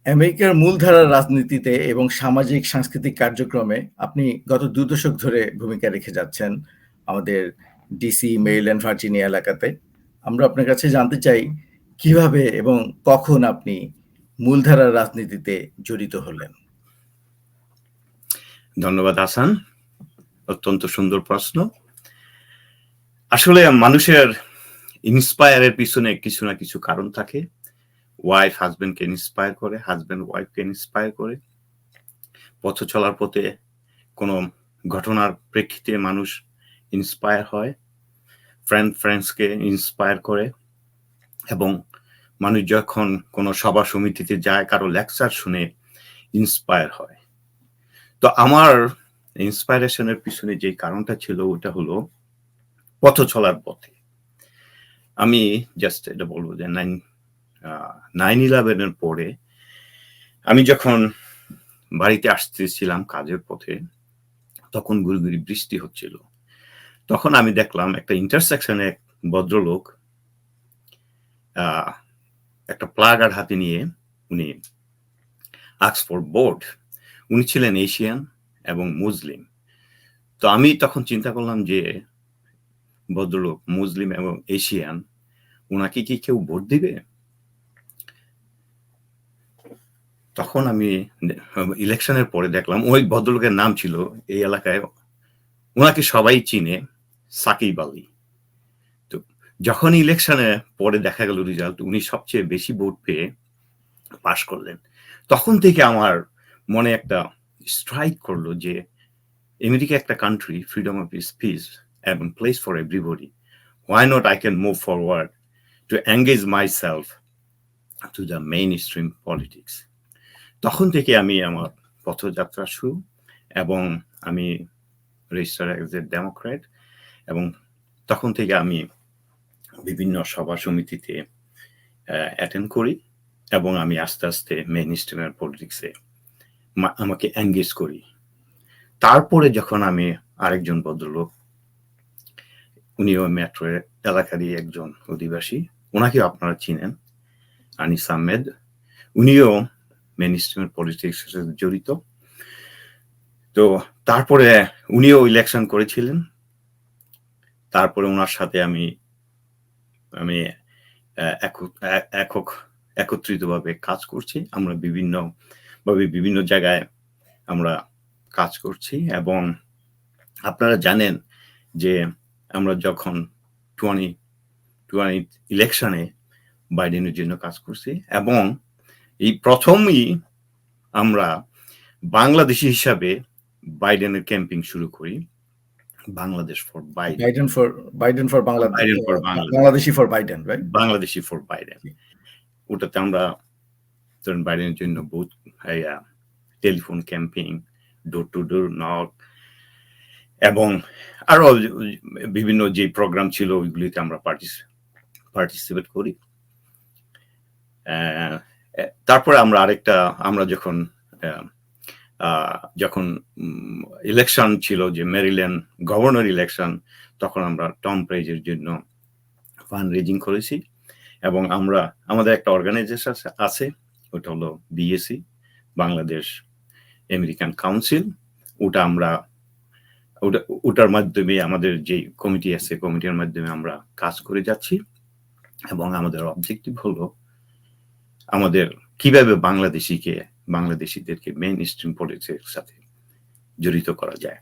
আমেরিকার মূলধারার রাজনীতিতে এবং সামাজিক সাংস্কৃতিক কার্যক্রমে আপনি গত ২ দশক ধরে ভূমিকা রেখে যাচ্ছেন আমাদের ডিসি, মেরিল্যান্ড, ভার্জিনিয়া এলাকাতে। আমরা আপনার কাছে জানতে চাই কিভাবে এবং কখন আপনি মূলধারার রাজনীতিতে জড়িত হলেন? ধন্যবাদ হাসান, অত্যন্ত সুন্দর প্রশ্ন। আসলে মানুষের ইন্সপায়ারের পিছনে কিছু না কিছু কারণ থাকে। ওয়াইফ হাজবেন্ডকে ইন্সপায়ার করে, হাজবেন্ড ওয়াইফকে ইন্সপায়ার করে। পথ চলার পথে কোনো ঘটনার প্রেক্ষিতে মানুষ ইন্সপায়ার হয়, ফ্রেন্ডসকে ইন্সপায়ার করে, এবং মানুষ যখন কোনো সভা সমিতিতে যায়, কারো লেকচার শুনে ইন্সপায়ার হয়। তো আমার ইন্সপায়ারেশনের পিছনে যে কারণটা ছিল ওটা হলো পথ চলার পথে। আমি জাস্ট এটা বলবো যে 9/11 পরে আমি যখন বাড়িতে আসতেছিলাম কাজের পথে, তখন গুড়ি বৃষ্টি হচ্ছিল। তখন আমি দেখলাম একটা ইন্টারসেকশনে এক ভদ্রলোক একটা প্লাগার হাতে নিয়ে উনি আস্ক ফর ভোট। উনি ছিলেন এশিয়ান এবং মুসলিম। তো আমি তখন চিন্তা করলাম যে ভদ্রলোক মুসলিম এবং এশিয়ান, ওনাকে কি কেউ ভোট দিবে? তখন আমি ইলেকশনের পরে দেখলাম ওই ভদ্রলোকের নাম ছিল এই এলাকায়, ওনাকে সবাই চিনে, সাকিব আলী। তো যখন ইলেকশনে পরে দেখা গেল রেজাল্ট, উনি সবচেয়ে বেশি ভোট পেয়ে পাশ করলেন। তখন থেকে আমার মনে একটা স্ট্রাইক করলো যে আমেরিকা একটা কান্ট্রি, ফ্রিডম অফ স্পিচ এবং place for everybody. Why not I can move forward to engage myself to the mainstream politics? তখন থেকে আমি আমার পথযাত্রা শুরু, এবং আমি রেজিস্টার অ্যাজ এ ডেমোক্র্যাট, এবং তখন থেকে আমি বিভিন্ন সভা সমিতিতে অ্যাটেন্ড করি, এবং আমি আস্তে আস্তে মেইন স্ট্রিমের পলিটিক্সে আমাকে এনগেজ করি। তারপরে যখন আমি আরেকজন ভদ্রলোক, উনিও মেট্রো এলাকারই একজন অধিবাসী, ওনাকেও আপনারা চিনেন, আনিস আহমেদ, উনিও মেইন স্ট্রিমের পলিটিক্সের সাথে জড়িত। তো তারপরে উনিও ইলেকশন করেছিলেন। তারপরে ওনার সাথে আমি একত্রিতভাবে কাজ করছি। আমরা বিভিন্ন জায়গায় আমরা কাজ করছি, এবং আপনারা জানেন যে আমরা যখন 2020 ইলেকশনে বাইডেনের জন্য কাজ করছি, এবং এই প্রথমই আমরা বাংলাদেশি হিসাবে বাইডেনের ক্যাম্পিং শুরু করি। Bangladesh for Biden, Biden for Bangladeshi for Biden, right? Bangladeshi for Biden. ওটাতে আমরা বাইডেনের জন্য booth, telephone camping, door to door knock, এবং আরো বিভিন্ন যে প্রোগ্রাম ছিল ওইগুলিতে আমরা পার্টিসিপেট করি। তারপরে আমরা যখন ইলেকশন ছিল, যে মেরিল্যান্ড গভর্নর ইলেকশন, তখন আমরা টম প্রাইজের জন্য ফান্ড রেজিং করেছি, এবং আমাদের একটা অর্গানাইজেশন আছে, ওটা হলো বিএসি, বাংলাদেশ আমেরিকান কাউন্সিল। ওটার মাধ্যমে আমাদের যে কমিটি আছে, কমিটির মাধ্যমে আমরা কাজ করে যাচ্ছি, এবং আমাদের অবজেক্টিভ হলো আমাদের কিভাবে বাংলাদেশিদেরকে মেইন স্ট্রিম পলিটিক্সের সাথে জড়িত করা যায়।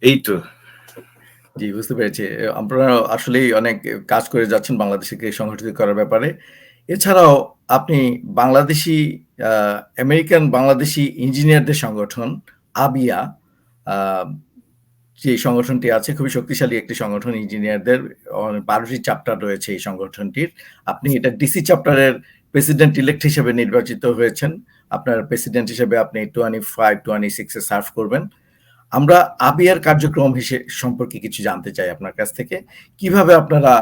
এই তো। জি, বুঝতে পেরেছি। আপনারা আসলেই অনেক কাজ করে যাচ্ছেন বাংলাদেশকে সংগঠিত করার ব্যাপারে। এছাড়াও আপনি আমেরিকান বাংলাদেশি ইঞ্জিনিয়ারদের সংগঠন আবিয়া, যে সংগঠনটি আছে, খুবই শক্তিশালী একটি সংগঠন। ইঞ্জিনিয়ারদের 12টি চ্যাপ্টার রয়েছে এই সংগঠনটির। আপনি এটা ডিসি চ্যাপ্টারের প্রেসিডেন্ট ইলেক্ট হিসেবে নির্বাচিত হয়েছেন। আপনার প্রেসিডেন্ট হিসেবে আপনি 25-26 সার্ভ করবেন। আমরা আবিয়ার কার্যক্রম সম্পর্কে কিছু জানতে চাই আপনার কাছ থেকে। কিভাবে আপনারা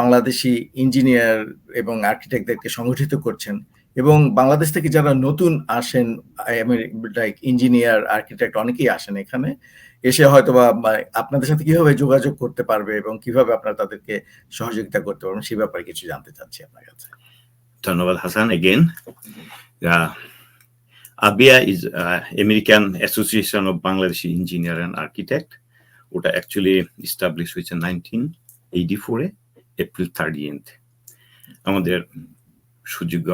বাংলাদেশি ইঞ্জিনিয়ার এবং আর্কিটেক্টদেরকে সংগঠিত করছেন, এবং বাংলাদেশ থেকে যারা নতুন আসেন, লাইক ইঞ্জিনিয়ার, আর্কিটেক্ট অনেকেই আসেন এখানে, এসে হয়তোবা আপনাদের সাথে কিভাবে যোগাযোগ করতে পারবে এবং কিভাবে আপনারা তাদেরকে সহযোগিতা করতে পারবেন, সেই ব্যাপারে কিছু জানতে চাচ্ছি আপনার কাছে। ধন্যবাদ Hasan again. Abia is American association of Bangladeshi engineer and architect. ওটা অ্যাকচুয়ালি ইস্টাবলিশ হয়েছে 1984-এ এপ্রিল 30th। আমাদের সুযোগ্য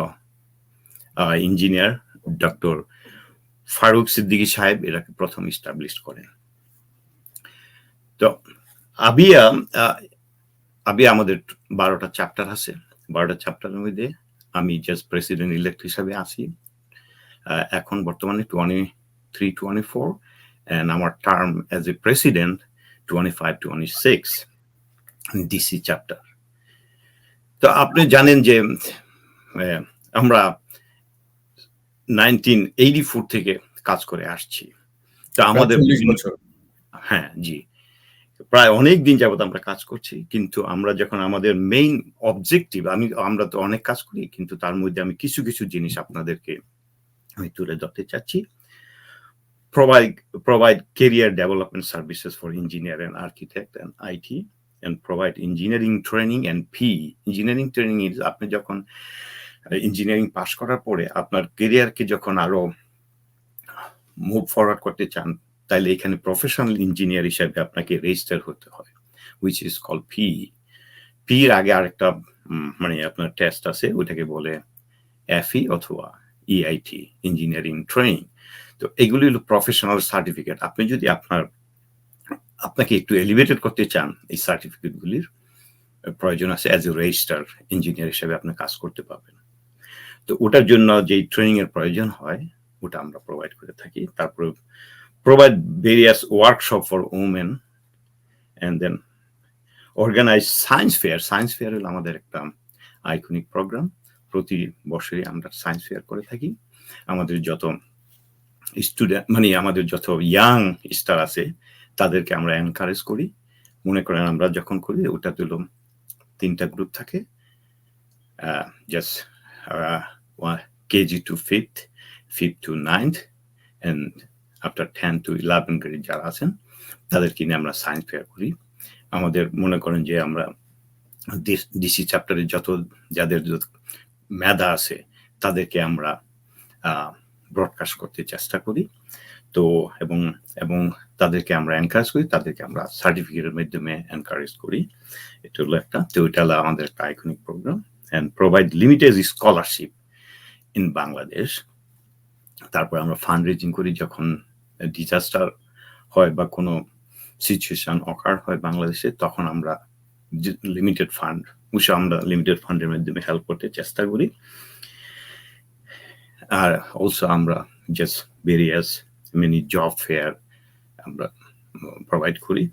ইঞ্জিনিয়ার ডক্টর ফারুক সিদ্দিকী সাহেব এটাকে প্রথম ইস্টাবলিশ করেন। তো আবিয়া আমাদের 12টা চ্যাপ্টার আছে। 12টা চ্যাপ্টারের মধ্যে আমি জাস্ট প্রেসিডেন্ট ইলেক্ট হিসাবে আছি এখন বর্তমানে 23-24, and আমার term as a president 25-26 DC chapter. তো আপনি জানেন যে আমরা 1984 থেকে কাজ করে আসছি। তো আমাদের হ্যাঁ জি প্রায় অনেক দিন যাবত আমরা কাজ করছি, কিন্তু আমরা যখন আমাদের মেইন অবজেক্টিভ, আমরা তো অনেক কাজ করি, কিন্তু তার মধ্যে আমি কিছু কিছু জিনিস আপনাদেরকে আমি তুলে ধরতে চাচ্ছি। provide career development services for engineer and architect and IT, and provide engineering training and PE. Engineering training is আপনি যখন ইঞ্জিনিয়ারিং পাস করার পরে আপনার ক্যারিয়ারকে যখন আরো মুভ ফরওয়ার্ড করতে চান, তাহলে এখানে প্রফেশনাল ইঞ্জিনিয়ার হিসেবে আপনাকে রেজিস্টার হতে হয়, which is called PE. PE এর আগে আরেকটা মানে আপনার টেস্ট আছে, ওইটাকে বলে FE অথবা EIT, ইঞ্জিনিয়ারিং ট্রেনিং। তো এগুলি হলো প্রফেশনাল সার্টিফিকেট। আপনি যদি আপনাকে একটু এলিভেটেড করতে চান, এই সার্টিফিকেটগুলির প্রয়োজন আছে। অ্যাজ এ রেজিস্টার ইঞ্জিনিয়ার হিসেবে আপনি কাজ করতে পারবেন। তো ওটার জন্য যেই ট্রেনিং এর প্রয়োজন হয় ওটা আমরা প্রোভাইড করে থাকি। তারপরে provide various workshop for women, and then organise science fair. Science fair হলো আমাদের একটা আইকনিক প্রোগ্রাম। প্রতি বছরই আমরা সায়েন্স ফেয়ার করে থাকি। আমাদের যত স্টুডেন্ট মানে আমাদের যত ইয়াং স্টার আছে তাদেরকে আমরা এনকারেজ করি। মনে করেন আমরা যখন করি ওটা দিল 3টা গ্রুপ থাকে, just KG to 5th, 5th to 9th, and after 10 to 11 grade যারা আছেন তাদেরকে নিয়ে আমরা সায়েন্স ফেয়ার করি। আমাদের মনে করেন যে আমরা ডিসি চ্যাপ্টারে যাদের মেধা আছে তাদেরকে আমরা ব্রডকাস্ট করতে চেষ্টা করি। তো এবং তাদেরকে আমরা এনকারেজ করি, তাদেরকে আমরা সার্টিফিকেটের মাধ্যমে এনকারেজ করি। এটা হলো একটা। তো এটা হলো আমাদের একটা iconic programme. And provide limited scholarship in Bangladesh. তারপর আমরা ফান্ড রেজিং করি যখন ডিজাস্টার হয় বা কোনো সিচুয়েশন অকার হয় বাংলাদেশে, তখন আমরা লিমিটেড ফান্ডের মাধ্যমে হেল্প করতে চেষ্টা করি। আর অলসো আমরা just various many job fair আমরা প্রোভাইড করি।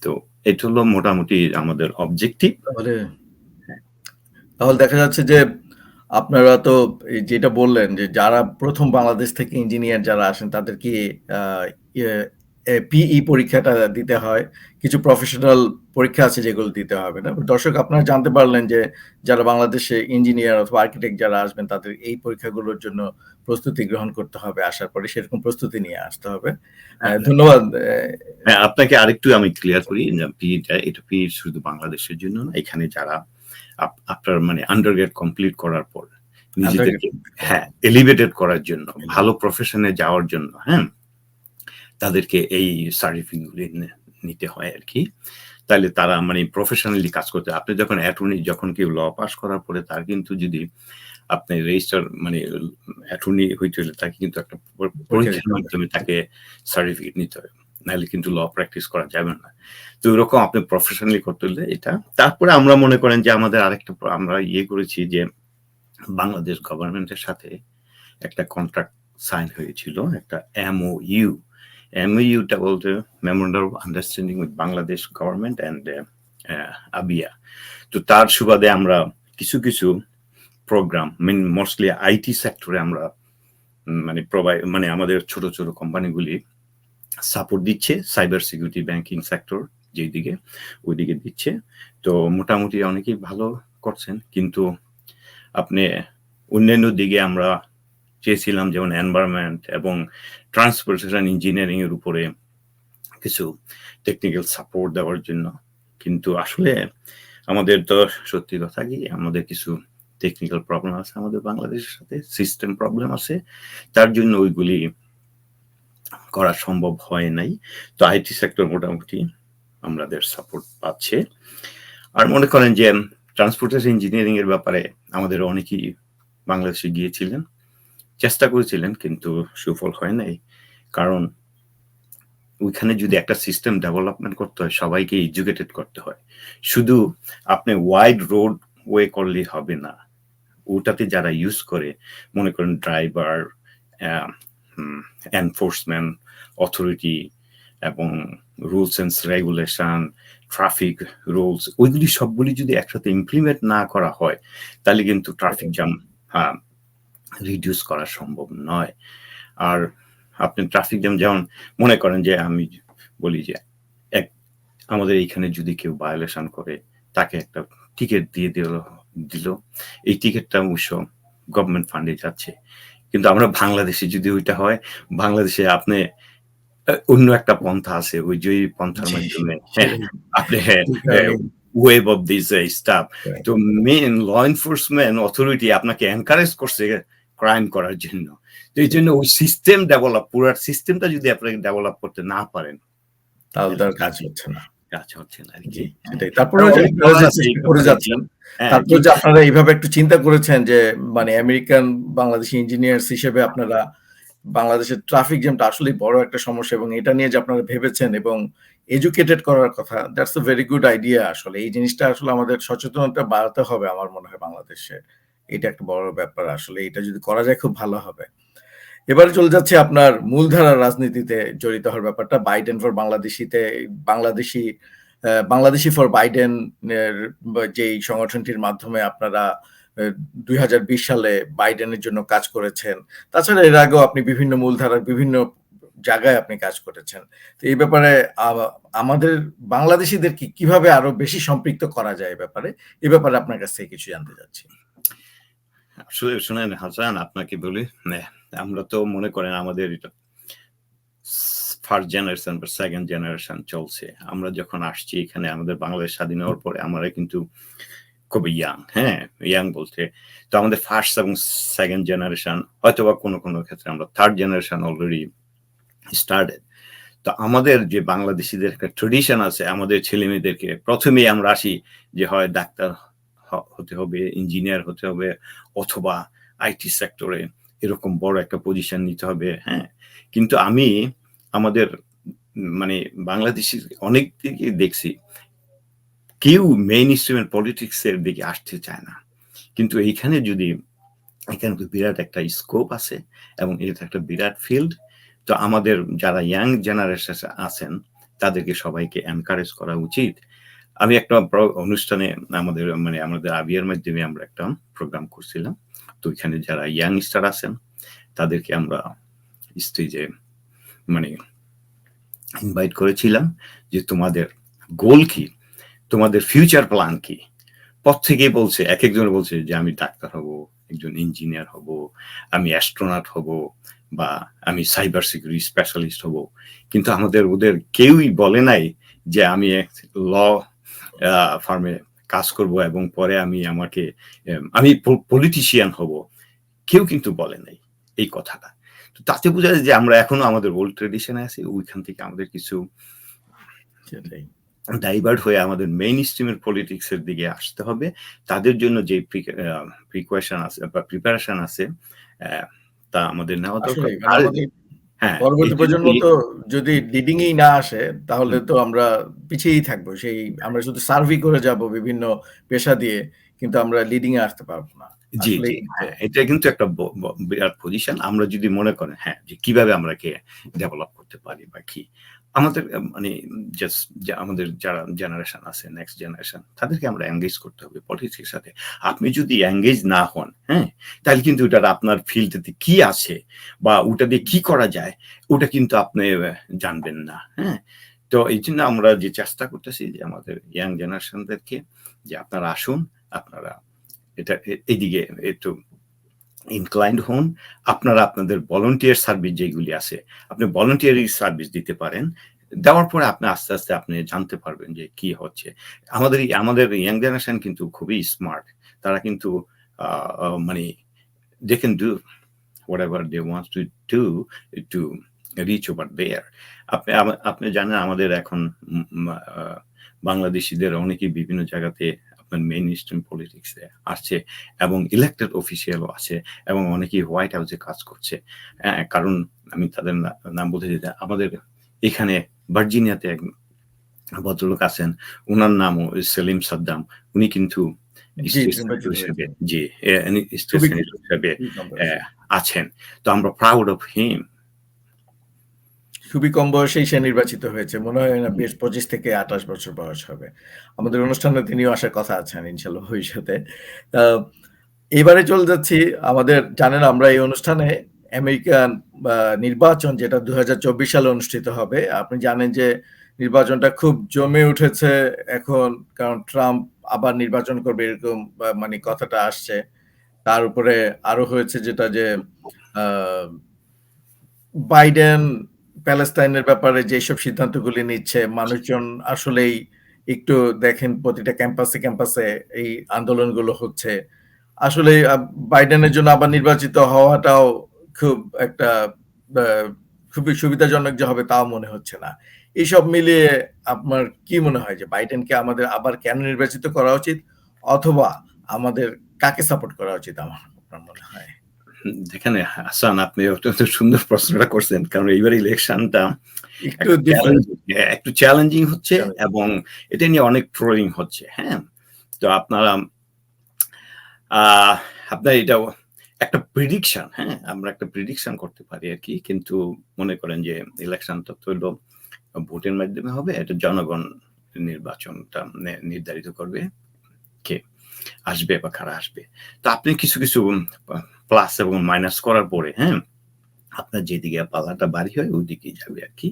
তো এটা হলো মোটামুটি আমাদের অবজেক্টিভ। তাহলে দেখা যাচ্ছে যে আপনারা তো যেটা বললেন যে যারা প্রথম বাংলাদেশ থেকে ইঞ্জিনিয়ার যারা আসেন তাদেরকে পিই পরীক্ষাটা দিতে হয়, কিছু প্রফেশনাল পরীক্ষা আছে যেগুলো দিতে হবে না। দর্শক আপনারা জানতে পারলেন যে যারা বাংলাদেশে ইঞ্জিনিয়ার অথবা আর্কিটেক্ট যারা আসবেন তাদের এই পরীক্ষাগুলোর জন্য প্রস্তুতি গ্রহণ করতে হবে, আসার পরে সেরকম প্রস্তুতি নিয়ে আসতে হবে। ধন্যবাদ। হ্যাঁ, আপনাকে আরেকটু আমি ক্লিয়ার করি, এটা পি শুধু বাংলাদেশের জন্য না, এখানে যারা আপনার মানে আন্ডারগ্রেড কমপ্লিট করার পর নিজেদেরকে এলিভেটেড করার জন্য, ভালো প্রফেশনে যাওয়ার জন্য, হ্যাঁ, তাদেরকে এই সার্টিফিকেটগুলি নিতে হয় আর কি। তাহলে তারা মানে প্রফেশনালি কাজ করতে। আপনি যখন অ্যাটর্নি, যখন কেউ ল পাস করার পরে তার কিন্তু যদি আপনি রেজিস্টার মানে অ্যাটর্নি হইতে হলে তাকে কিন্তু একটা পরীক্ষার মাধ্যমে তাকে সার্টিফিকেট নিতে হবে, নাহলে কিন্তু ল প্র্যাকটিস করা যাবে না। তো এরকম আপনি প্রফেশনালি করতে হলে এটা। তারপরে আমরা মনে করেন যে আমাদের আরেকটা আমরা করেছি যে বাংলাদেশ গভর্নমেন্টের সাথে একটা কন্ট্রাক্ট সাইন হয়েছিল, একটা MOUটা বলতে memorandum of understanding with Bangladesh government and Abia. তো তার সুবাদে আমরা কিছু প্রোগ্রাম মোস্টলি আইটি সেক্টরে আমরা মানে আমাদের ছোট ছোট কোম্পানিগুলি সাপোর্ট দিচ্ছে। সাইবার সিকিউরিটি, ব্যাংকিং সেক্টর যেই দিকে ওইদিকে দিচ্ছে। তো মোটামুটি অনেকেই ভালো করছেন, কিন্তু আপনি অন্যান্য দিকে আমরা চেয়েছিলাম যেমন এনভায়রনমেন্ট এবং ট্রান্সপোর্টেশন ইঞ্জিনিয়ারিং এর উপরে কিছু টেকনিক্যাল সাপোর্ট দেওয়ার জন্য, কিন্তু আসলে আমাদের তো সত্যি কথা কি আমাদের কিছু টেকনিক্যাল প্রবলেম আছে আমাদের বাংলাদেশের সাথে, সিস্টেম প্রবলেম আছে, তার জন্য ওইগুলি করা সম্ভব হয় নাই। তো আইটি সেক্টর মোটামুটি আমাদের সাপোর্ট পাচ্ছে। আর মনে করেন যে ট্রান্সপোর্টেশন ইঞ্জিনিয়ারিং এর ব্যাপারে আমাদের অনেকেই বাংলাদেশে গিয়েছিলেন, চেষ্টা করেছিলেন, কিন্তু সুফল হয় নাই। কারণ ওইখানে যদি একটা সিস্টেম ডেভেলপমেন্ট করতে হয়, সবাইকে এডুকেটেড করতে হয়। শুধু আপনি ওয়াইড রোড ওয়ে করলেই হবে না, ওটাতে যারা ইউজ করে, মনে করেন ড্রাইভার, এনফোর্সমেন্ট অথরিটি এবং rules and regulation, traffic rules, ওইগুলি সবগুলি যদি একসাথে ইমপ্লিমেন্ট না করা হয়, তাহলে কিন্তু ট্রাফিক জ্যাম রিডিউস করা সম্ভব নয়। আর আপনি ট্রাফিক জ্যাম যেমন মনে করেন যে আমি বলি যে আমাদের এইখানে যদি কেউ ভায়োলেশন করে, তাকে একটা টিকিট দিয়ে দিল, এই টিকিটটা অবশ্য গভর্নমেন্ট ফান্ডে যাচ্ছে। কিন্তু আমরা বাংলাদেশে যদি ওইটা হয়, বাংলাদেশে আপনি অন্য একটা পন্থা আছে, ওই যে পন্থার মাধ্যমে আপনি ওয়েব অফ দিস স্টাফ, তো মেন ল এনফোর্সমেন্ট অথরিটি আপনাকে এনকারেজ করছে ক্রাইম করার জন্য। তো এই জন্য ওই সিস্টেম ডেভেলপ, পুরো সিস্টেমটা যদি আপনাকে ডেভেলপ করতে না পারেন, তাহলে তার কাজ হচ্ছে না। কাজ হচ্ছে না আর কি। তারপরে তারপরে যে আপনারা এইভাবে একটু চিন্তা করেছেন যে মানে আমেরিকান বাংলাদেশি ইঞ্জিনিয়ার্স হিসেবে আপনারা বাংলাদেশের ট্রাফিক জ্যামটা আসলে বড় একটা সমস্যা, এবং এটা নিয়ে যে আপনারা ভেবেছেন এবং এডুকেটেড করার কথা, that's a very good idea. আসলে এই জিনিসটা আসলে আমাদের সচেতনতা বাড়াতে হবে আমার মনে হয় বাংলাদেশে। এটা একটা বড় ব্যাপার, আসলে এটা যদি করা যায় খুব ভালো হবে। এবারে চলে যাচ্ছে আপনার মূলধারার রাজনীতিতে জড়িত হওয়ার ব্যাপারটা, বাইডেন ফর বাংলাদেশিতে, বাংলাদেশি ফর বাইডেন এর যেই সংগঠনটির মাধ্যমে আপনারা 2020 সালে বাইডেনের জন্য কাজ করেছেন। তাছাড়া এর আগেও আপনি বিভিন্ন মূলধারার বিভিন্ন জায়গায় আপনি কাজ করেছেন। তো এই ব্যাপারে আমাদের বাংলাদেশিদের কিভাবে আরো বেশি সম্পৃক্ত করা যায় এই ব্যাপারে আপনার কাছ থেকে কিছু জানতে চাচ্ছি। আসলে শুনেন হাসান, আপনাকে বলি, আমরা তো মনে করেন আমাদের ফার্স্ট জেনারেশন বা সেকেন্ড জেনারেশন চলছে। আমরা যখন আসছি এখানে, আমাদের বাংলাদেশ স্বাধীন হওয়ার পরে আমরা কিন্তু খুবই ইয়াং বলতে, তো আমাদের ফার্স্ট এবং সেকেন্ড জেনারেশন, হয়তো বা কোনো কোনো ক্ষেত্রে আমরা থার্ড জেনারেশন অলরেডি স্টার্টেড। তো আমাদের যে বাংলাদেশিদের একটা ট্রেডিশন আছে, আমাদের ছেলে মেয়েদেরকে প্রথমেই আমরা আসি যে হয় ডাক্তার হতে হবে, ইঞ্জিনিয়ার হতে হবে, অথবা আইটি সেক্টরে এরকম বড় একটা পজিশন নিতে হবে। কিন্তু আমি আমাদের মানে বাংলাদেশি অনেক দিকে দেখছি কেউ মেইন স্ট্রিমের পলিটিক্স এর দিকে আসতে চায় না। কিন্তু এইখানে এখানে বিরাট একটা স্কোপ আছে এবং এটা একটা বিরাট ফিল্ড। তো আমাদের যারা ইয়াং জেনারেশন আছেন, তাদেরকে সবাইকে এনকারেজ করা উচিত। আমি একটা অনুষ্ঠানে আমাদের আবিয়ার মাধ্যমে আমরা একটা প্রোগ্রাম করছিলাম। তো এখানে যারা ইয়াং স্টার আছেন, তাদেরকে আমরা স্টেজে ইনভাইট করেছিলাম যে তোমাদের গোল কি, তোমাদের ফিউচার প্ল্যান কি। প্রত্যেকেই বলছে, এক একজন বলছে যে আমি ডাক্তার হব, একজন ইঞ্জিনিয়ার হব, আমি অ্যাস্ট্রোনট হব, বা আমি সাইবার সিকিউরিটি স্পেশালিস্ট হব। কিন্তু ওদের কেউই বলে নাই যে আমি ল ফার্মে কাজ করব এবং পরে আমি পলিটিশিয়ান হব। কেউ কিন্তু বলে নাই এই কথাটা। তো তাতে বোঝা যায় যে আমরা এখনো আমাদের ওল্ড ট্রেডিশনে আছি। ওইখান থেকে আমাদের কিছু ডাইভার্ট হয়ে আমাদের মেইন স্ট্রিমের পলিটিক্স এর দিকে আসতে হবে। তাদের জন্য যে প্রিকশন আছে বা প্রিপারেশন আছে, তা আমাদের নেওয়া দরকার। পরবর্তী প্রজন্ম তো যদি লিডিংই না আসে, তাহলে তো আমরা পিছিয়েই থাকবো। আমরা শুধু সার্ভে করে যাব বিভিন্ন পেশা দিয়ে, কিন্তু আমরা লিডিং এ আসতে পারবো না। জি, এটা কিন্তু একটা বিরাট পজিশন। আমরা যদি মনে করেন যে কিভাবে আমরা ডেভেলপ করতে পারি বা কি, আমাদের আমাদের যারা জেনারেশন আছে, নেক্সট জেনারেশন, তাদেরকে আমরা এঙ্গেজ করতে হবে পলিটিক্সের সাথে। আপনি যদি এঙ্গেজ না হন, তাহলে কিন্তু ওটা আপনার ফিল্ডে কি আছে বা ওটা দিয়ে কি করা যায়, ওটা কিন্তু আপনি জানবেন না। তো এই জন্য আমরা যে চেষ্টা করতেছি যে আমাদের ইয়াং জেনারেশনদেরকে যে আপনারা আসুন, আপনারা এইদিকে একটু ইনক্লাইন্ড হন। আপনারা আপনাদের ভলান্টিয়ার সার্ভিস যেগুলি আছে, আপনি ভলান্টিয়ারি সার্ভিস দিতে পারেন। দেওয়ার পরে আপনি আস্তে আস্তে আপনি জানতে পারবেন যে কি হচ্ছে। আমাদের ইয়াং জেনারেশন কিন্তু খুবই স্মার্ট। তারা কিন্তু মানে they can do whatever they want to do to reach over there. আপনি জানেন আমাদের এখন বাংলাদেশিদের অনেকেই বিভিন্ন জায়গাতে আপনার মেইন স্ট্রিম পলিটিক্সে আসছে এবং ইলেক্টেড অফিসিয়ালও আছে এবং অনেকেই হোয়াইট হাউসে কাজ করছে। কারণ আমি তাদের নাম বলতে চাই, আমাদের এখানে ভার্জিনিয়াতে এক ভদ্রলোক আছেন, ওনার নামও সেলিম সাদ্দাম। উনি কিন্তু হিসেবে আছেন। তো আমরা প্রাউড অফ হিম। খুবই কম বয়সেই সে নির্বাচিত হয়েছে, মনে হয় না 25 থেকে 28 বছর বয়স হবে। আমাদের অনুষ্ঠানে তিনিও আসার কথা আছেন ইনশাল্লাহ ভবিষ্যতে। এবারে চলে যাচ্ছি আমাদের, জানেন আমরা এই অনুষ্ঠানে আমেরিকান নির্বাচন যেটা 2024 সালে অনুষ্ঠিত হবে, আপনি জানেন যে নির্বাচনটা খুব জমে উঠেছে এখন, কারণ ট্রাম্প আবার নির্বাচন করবে এরকম মানে কথাটা আসছে। তার উপরে আরো হয়েছে যেটা যে বাইডেন প্যালেস্তাইনের ব্যাপারে যেসব সিদ্ধান্তগুলি নিচ্ছে, মানুষজন আসলেই একটু দেখেন প্রতিটা ক্যাম্পাসে এই আন্দোলনগুলো হচ্ছে। আসলে বাইডেনের জন্য আবার নির্বাচিত হওয়াটাও খুব একটা খুবই সুবিধাজনক যে হবে তাও মনে হচ্ছে না। এইসব মিলিয়ে আপনার কি মনে হয় যে বাইডেনকে আমাদের আবার কেন নির্বাচিত করা উচিত, অথবা আমাদের কাকে সাপোর্ট করা উচিত আপনার মনে হয়? দেখেন হাসান, আপনি অত্যন্ত সুন্দর প্রশ্নটা করছেন, কারণ এইবার ইলেকশনটা একটু চ্যালেঞ্জিং হচ্ছে এবং এটা নিয়ে অনেক ট্রোলিং হচ্ছে। হ্যাঁ, তো আপনারা এটা একটা প্রিডিকশন, হ্যাঁ আমরা একটা প্রিডিকশন করতে পারি আর কি, কিন্তু মনে করেন যে ইলেকশনটা তো হলো ভোটের মাধ্যমে হবে, এটা জনগণ নির্বাচনটা নির্ধারিত করবে কে আসবে বা কারা আসবে। তো আপনি কিছু কিছু প্লাস এবং মাইনাস করার পরে, হ্যাঁ আপনার যেদিকে পাল্লাটা বাড়ি হয় ওই দিকেই যাবে আর কি।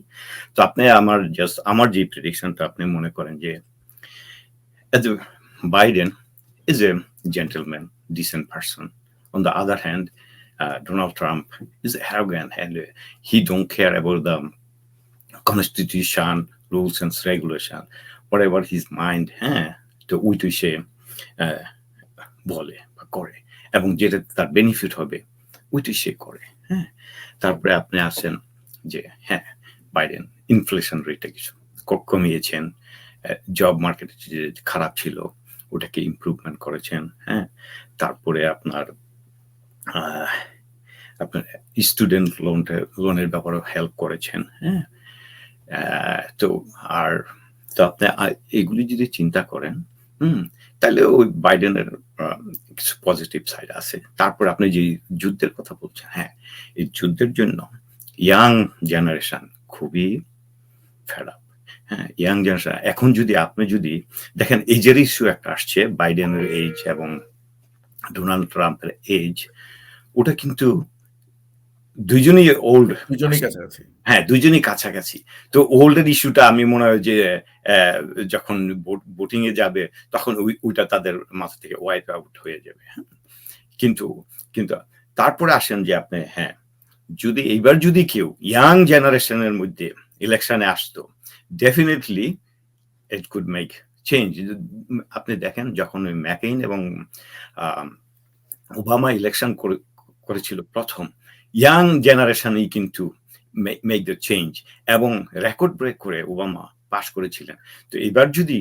তো আপনি আমার যে প্রেডিকশনটা, আপনি মনে করেন যে Biden is a gentleman, decent person. On the other hand, Donald Trump is arrogant and he don't care about the constitution, rules and regulation, whatever his mind, হ্যাঁ তো ওইটাই সে বলে বা করে, এবং যেটা তার বেনিফিট হবে ওইটাই সে করে। হ্যাঁ, তারপরে আপনি আসেন যে হ্যাঁ বাইডেন ইনফ্লেশন রেটটা কিছু কমিয়েছেন, জব মার্কেট যে খারাপ ছিল ওটাকে ইমপ্রুভমেন্ট করেছেন। হ্যাঁ, তারপরে আপনার স্টুডেন্ট লোনের ব্যাপারে হেল্প করেছেন। হ্যাঁ, তো আপনি এগুলি যদি চিন্তা করেন তাহলে ওই বাইডেনের কিছু পজিটিভ সাইড আছে। তারপর আপনি যে যুদ্ধের কথা বলছেন, হ্যাঁ এই যুদ্ধের জন্য ইয়াং জেনারেশন খুবই ফেড আপ। হ্যাঁ, ইয়াং জেনারেশন এখন আপনি যদি দেখেন এজের ইস্যু একটা আসছে, বাইডেনের এজ এবং ডোনাল্ড ট্রাম্পের এজ, ওটা কিন্তু দুইজনই ওল্ড, দুজনই কাছাকাছি। হ্যাঁ দুইজনই কাছাকাছি। তো ওল্ডের ইস্যুটা আমি মনে হয় যে যখন ভোটিং এ যাবে তখন ওইটা তাদের মাথা থেকে ওয়াইপ আউট হয়ে যাবে। কিন্তু তারপরে আসেন যে আপনি হ্যাঁ যদি এইবার যদি কেউ ইয়াং জেনারেশনের মধ্যে ইলেকশনে আসতো, definitely it could make change. আপনি দেখেন যখন ওই ম্যাকেইন এবং ওবামা ইলেকশন করেছিল প্রথম, ইয়াং জেনারেশনই কিন্তু মেক দ্য চেঞ্জ এবং রেকর্ড ব্রেক করে ওবামা পাস করেছিলেন। তো এবার যদি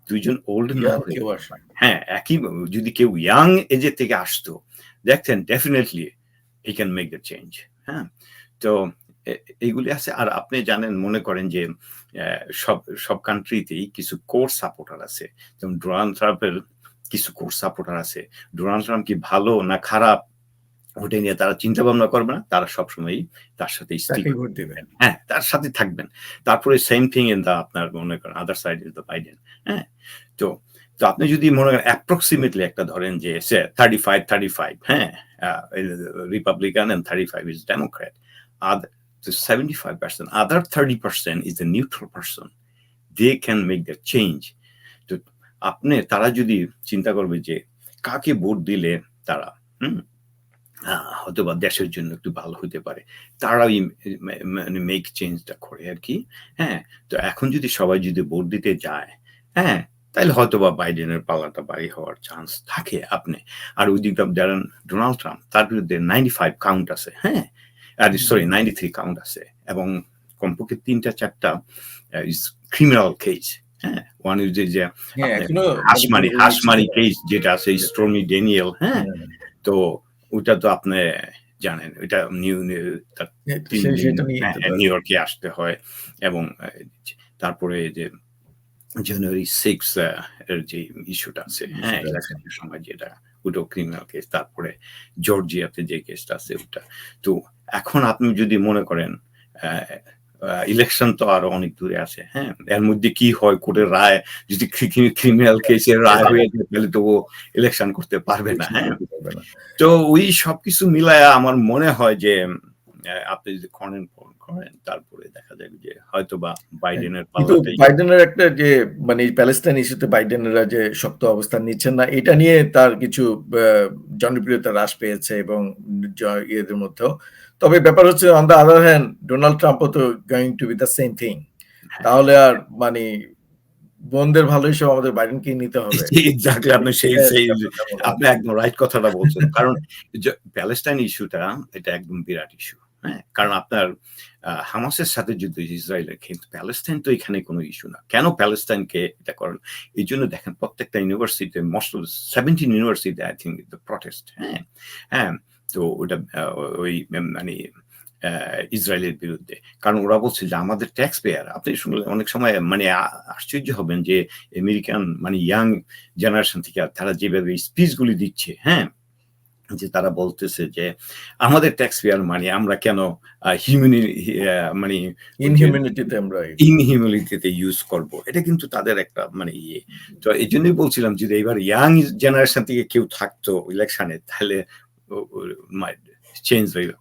দুইজন ওল্ড না হয়ে, হ্যাঁ একই যদি কেউ ইয়াং এজের থেকে আসতো, দেখতেন definitely he can make the change. হ্যাঁ, তো এইগুলি আছে। আর আপনি জানেন, মনে করেন যে সব কান্ট্রিতেই কিছু কোর সাপোর্টার আছে, যেমন ডোনাল্ড ট্রাম্পের কিছু কোর সাপোর্টার আছে। ডোনাল্ড ট্রাম্প কি ভালো না খারাপ ওটা নিয়ে তারা চিন্তা ভাবনা করবে না, তারা সবসময় তার সাথে হ্যাঁ তার সাথে থাকবেন। তারপরে সেম থিং ইন দা আপনার মনে করেন other side is the Biden. হ্যাঁ, তো আপনি যদি মনে করেন অ্যাপ্রক্সিমেটলি একটা ধরেন যে 35 হ্যাঁ Republican and 35 is Democrat, the 75%, other 30% is the neutral person. They can make the change. তো তারা যদি চিন্তা করবে যে কাকে ভোট দিলে তারা হয়তো বা দেশের জন্য একটু ভালো হতে পারে, তারাই মানে মেক চেঞ্জটা করে আর কি। হ্যাঁ, তো এখন যদি সবাই যদি ভোট দিতে যায়, হ্যাঁ তাইলে হয়তোবা বাইডেনের পাল্লাটা ভারী হওয়ার চান্স থাকে আপনি। আর ওইদিকে ধরেন ডোনাল্ড ট্রাম্প, তার বিরুদ্ধে 95 কাউন্ট আছে, হ্যাঁ? সরি 93 কাউন্ট আছে এবং কমপক্ষে ৩টা-৪টা ক্রিমিনাল কেস, হ্যাঁ? ওয়ান ইজ যে হ্যাঁ, আপনার এখনো হাঁসমারি কেস যেটা আছে স্টর্মি ড্যানিয়েল, হ্যাঁ? হ্যাঁ, তো ওইটা তো আপনি জানেন, ওইটা তার ৩ দিন সেটা নিয়ে তো নিউ ইয়র্কে আসতে হয় এবং তারপরে যে জানুয়ারি 6 এর যে ইস্যুটা আছে, হ্যাঁ, সেটা আছে। ইলেকশনের সময় যেটা, ওটাও ক্রিমিনাল কেস। তারপরে জর্জিয়াতে যে কেসটা আছে ওটা। তো এখন আপনি যদি মনে করেন ইলেকশন তো আরো অনেক দূরে আছে, হ্যাঁ? এর মধ্যে কি হয় কোর্টের রায়, যদি ক্রিমিনাল কেসের রায় হয়ে যায় তাহলে তো ও ইলেকশন করতে পারবে না, হ্যাঁ? তো ওই সবকিছু মিলায়া আমার মনে হয় যে আপনি যদি করেন তারপরে দেখা যাবে যে হয়তোবা বাইডেনের কিন্তু পাল্লাটাই বাইডেনের একটা যে মানে প্যালেস্টাইন ইস্যুতে বাইডেনরা যে শক্ত অবস্থান নিচ্ছেন না, এটা নিয়ে তার কিছু জনপ্রিয়তা হ্রাস পেয়েছে এবং ইয়েদের মধ্যেও। তবে ব্যাপার হচ্ছে on the other hand Donald ট্রাম্পও তো going to be the same thing. তাহলে আর মানে বোনদের ভালো হিসেবে আমাদের বাইডেনকেই নিতে হবে। এক্স্যাক্টলি আপনি আপনি একদম রাইট কথাটা বলছেন। কারণ প্যালেস্টাইন ইস্যুটা এটা একদম বিরাট ইস্যু, হ্যাঁ? কারণ আপনার হামাসের সাথে যুদ্ধ ইসরায়েলের, কিন্তু প্যালেস্টাইন তো এখানে কোনো ইস্যু না। কেন প্যালেস্টাইনকে এটা করেন? এই জন্য দেখেন প্রত্যেকটা ইউনিভার্সিটিতে most of 17 university I think the protest, হ্যাঁ? হ্যাঁ, তো ওটা ওই মানে ইসরায়েলের বিরুদ্ধে। কারণ ওরা বলছে যে আমাদের ট্যাক্স পেয়ার, আপনি শুনলে অনেক সময় মানে আশ্চর্য হবেন যে আমেরিকান মানে ইয়াং জেনারেশন থেকে তারা যেভাবে স্পিচগুলি দিচ্ছে, হ্যাঁ? যে তারা বলতেছে যে আমাদের ট্যাক্স পেয়ার মানে আমরা কেন মানে ইনহিউম্যানিটিতে আমরা ইনহিউম্যানিটিতে ইউজ করব। এটা কিন্তু তাদের একটা মানে ইয়ে। তো এই জন্যই বলছিলাম যদি এবার ইয়াং জেনারেশন থেকে কেউ থাকতো ইলেকশনে তাহলে চেঞ্জ হয়ে যেত।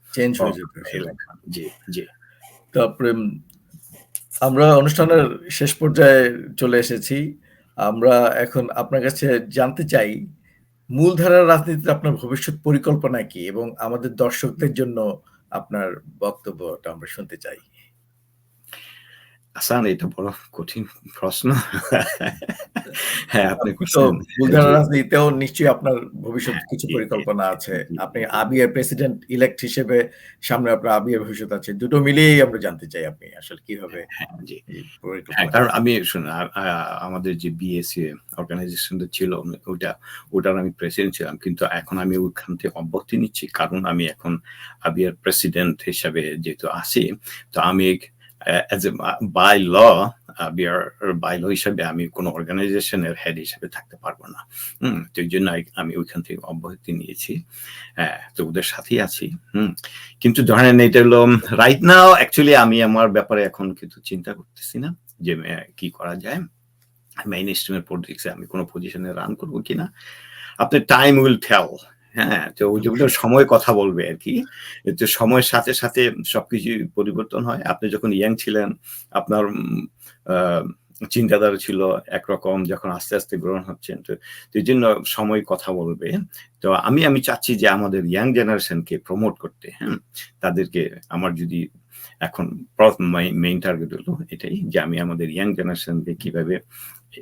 জি, জি। তারপরে আমরা অনুষ্ঠানের শেষ পর্যায়ে চলে এসেছি। আমরা এখন আপনার কাছে জানতে চাই, মূলধারার রাজনীতিতে আপনার ভবিষ্যৎ পরিকল্পনা কি? এবং আমাদের দর্শকদের জন্য আপনার বক্তব্যটা আমরা শুনতে চাই। আসান, এটা বড় কঠিন প্রশ্ন। হ্যাঁ, আপনি তো করছেন। মূলধারার জি, রাজনীতিতেও নিশ্চয়ই আপনার ভবিষ্যৎ হ্যাঁ, কিছু জি, জি, পরিকল্পনা আছে। জি, আপনি জি। আবির প্রেসিডেন্ট ইলেক্ট হিসেবে সামনে আপনার আবির ভবিষ্যৎ আছে। দুটো মিলিয়েই আমরা জানতে চাই আপনি আসলে কিভাবে হ্যাঁ, জি। এই হ্যাঁ, পরিকল্পনা কারণ করছেন। আমি শুনুন আমাদের যে বিএসসি অর্গানাইজেশনটা ছিল ওটার আমি প্রেসিডেন্ট ছিলাম। কিন্তু এখন আমি ওইখান থেকে অব্যাহতি নিচ্ছি। কারণ আমি এখন আবিয়ার প্রেসিডেন্ট হিসাবে যেহেতু আছি, তো আমি অ্যাজ এ বাই ল আবিয়ার বাই ল হিসাবে আমি কোনো অর্গানাইজেশনের হেড হিসেবে থাকতে পারবো না। তো এই জন্য আমি ওইখান থেকে অব্যাহতি নিয়েছি। হ্যাঁ, তো ওদের সাথেই আছি। কিন্তু ধরেন এটা হলো রাইট নাও অ্যাকচুয়ালি আমি আমার ব্যাপারে এখন কিন্তু চিন্তা করতেছি না যে কি করা যায়। মেইন স্ট্রিমের পলিটিক্সে আমি কোনো পজিশনে রান করবো কিনা। আপনার টাইম উইল টেল। হ্যাঁ, তো যেগুলো সময় কথা বলবে আরকি। তো সময়ের সাথে, সাথে সবকিছুই পরিবর্তন হয়। আপনি যখন ইয়াং ছিলেন আপনার আ চিন্তাধারা ছিল একরকম, যখন আস্তে, আস্তে গ্রহণ হচ্ছেন। তো এইজন্য সময় কথা বলবে। তো আমি চাচ্ছি যে আমাদের ইয়াং জেনারেশনকে প্রমোট করতে, হ্যাঁ? তাদেরকে আমার যদি এখন মেইন টার্গেট হলো এটাই যে আমি আমাদের ইয়াং জেনারেশনকে কিভাবে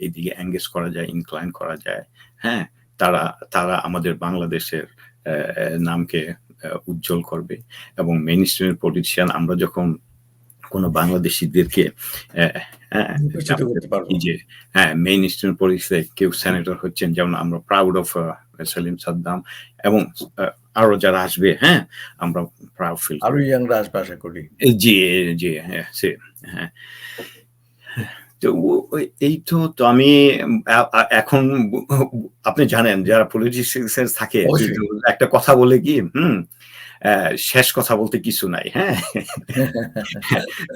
এইদিকে এনগেজ করা যায়, ইনক্লাইন করা যায়, হ্যাঁ? তারা আমাদের বাংলাদেশের নামকে উজ্জ্বল করবে এবং মেইন স্ট্রিমের পলিটিশিয়ান আমরা যখন কোনো বাংলাদেশীদেরকে নির্বাচিত করতে পারবো। এই যে মেইন স্ট্রিম পলিটিক্সে কেউ সেনেটর হচ্ছেন, যেমন আমরা প্রাউড অফ সেলিম সাদ্দাম এবং আরো যারা আসবে, হ্যাঁ, আমরা প্রাউড ফিল আরো করি। ইয়াংরা আসবে আশা করি। জি, জি, হ্যাঁ, হ্যাঁ। তো এই তো আমি এখন আপনি জানেন যারা পলিটিশিয়ান থাকে অবশ্যই। একটা কথা বলে কি শেষ কথা বলতে কিছু নাই, হ্যাঁ?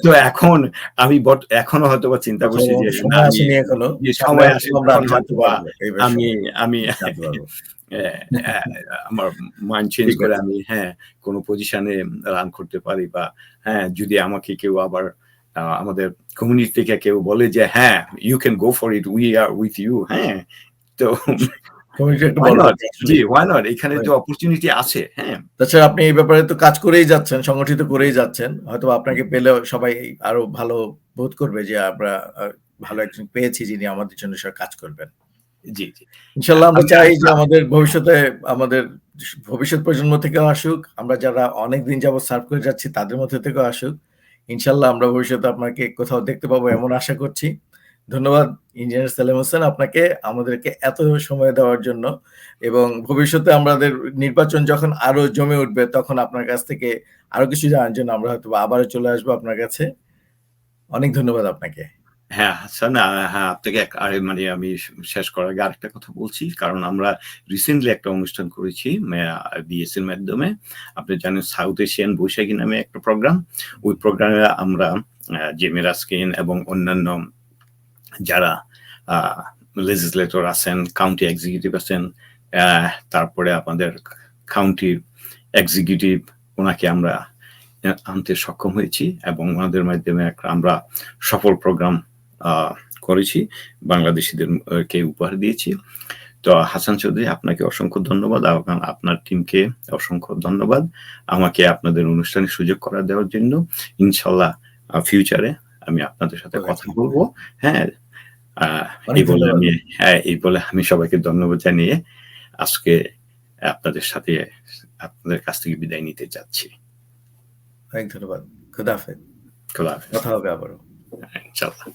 তো এখন আমি এখনো হয়তোবা চিন্তা করছি যে না, সময় আমি আসেনি এখনো। যে সামনে সময় হয়তো আসে আমরা তখন আরো জানতে হয়তোবা পারবো এই আমি বিষয়ে। আমি জানতে পারবো। আমার মাইন্ড চেঞ্জ ঠিক করে আছে। আমি কোনো পজিশনে রান করতে পারি, বা যদি আমাকে কেউ আবার আমাদের কমিউনিটি থেকে কেউ বলে যে হ্যাঁ, you can go for it, we are with you, হ্যাঁ? তো কমিউনিটি একটা why বড় not? ব্যাপার জি, আসলেই। why not? এখানে তো অপরচুনিটি আছে, হ্যাঁ? তাছাড়া আপনি এই ব্যাপারে তো কাজ করেই যাচ্ছেন, সংগঠিত করেই যাচ্ছেন। হয়তোবা আপনাকে পেলেও সবাই আরো ভালো বোধ করবে যে আমরা ভালো একজন পেয়েছি যিনি আমাদের জন্য সব কাজ করবেন। জি, জি। ইনশাআল্লাহ আমরা আমি চাই যে আরেকটা আমাদের আমাদের ভবিষ্যৎ প্রজন্ম থেকেও আসুক। আমরা যারা অনেকদিন যাবৎ সার্ভ করে যাচ্ছি তাদের মধ্যে থেকেও আসুক। ইনশাআল্লাহ আমরা ভবিষ্যতে আপনাকে কোথাও দেখতে পাবো এমন আশা করছি। ধন্যবাদ ইঞ্জিনিয়ার সেলিম হোসেন আপনাকে আমাদেরকে এত সময় দেওয়ার জন্য এবং ভবিষ্যতে আমাদের নির্বাচন যখন আরো জমে উঠবে তখন আপনার কাছ থেকে আরো কিছু জানার জন্য আমরা হয়তোবা আবারও চলে আসবো আপনার কাছে। অনেক ধন্যবাদ আপনাকে। হ্যাঁ, হাসান, হ্যাঁ, আপনাকে মানে আমি শেষ করার আগে আরেকটা কথা বলছি। কারণ আমরা রিসেন্টলি একটা অনুষ্ঠান করেছি বিএসসির মাধ্যমে। আপনি জানেন সাউথ এশিয়ান বৈশাখী নামে একটা প্রোগ্রাম। ওই প্রোগ্রামে আমরা জেমি রাস্কিন এবং অন্যান্য যারা লেজিসলেটর আছেন, কাউন্টি এক্সিকিউটিভ আছেন, তারপরে আমাদের কাউন্টি এক্সিকিউটিভ, ওনাকে আমরা আনতে সক্ষম হয়েছি এবং ওনাদের মাধ্যমে আমরা সফল প্রোগ্রাম করেছি, বাংলাদেশিদেরকে উপহার দিয়েছি। তো হাসান চৌধুরী, আপনাকে অসংখ্য ধন্যবাদ, আপনার টিমকে অসংখ্য ধন্যবাদ আমাকে আপনাদের অনুষ্ঠানে সুযোগ করে দেওয়ার জন্য। ইনশাল্লাহ ফিউচারে আমি আপনাদের সাথে কথা বলবো। হ্যাঁ, এই বলে আমি সবাইকে ধন্যবাদ জানিয়ে আজকে আপনাদের কাছ থেকে বিদায় নিতে যাচ্ছি। অনেক ধন্যবাদ। খোদা হাফেজ। খোদা হাফেজ। কথা হবে আবারও। ইনশাল্লাহ।